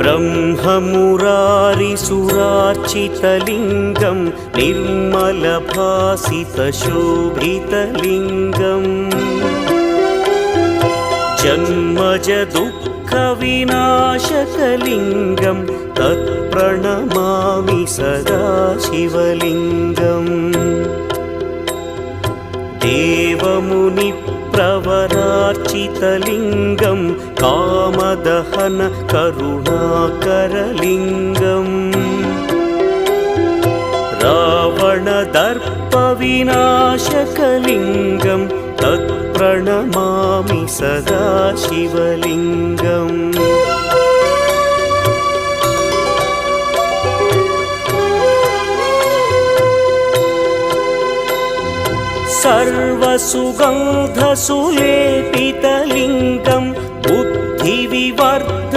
ब्रह्ममुरारिसुरार्चितलिङ्गं निर्मलभासितशोभितलिङ्गम् जन्मजदुःखविनाशकलिङ्गं तत्प्रणमामि सदा शिवलिङ्गम् देवमुनिप्रवरार्चितलिङ्गं कामदहन करुणाकरलिङ्गम् रावणदर्पविनाशकलिङ्गं तत्प्रणमामि सदा शिवलिङ्गम् सर्वसुगन्धसुलेपितलिङ्गं बुद्धिविवर्धकलिङ्गं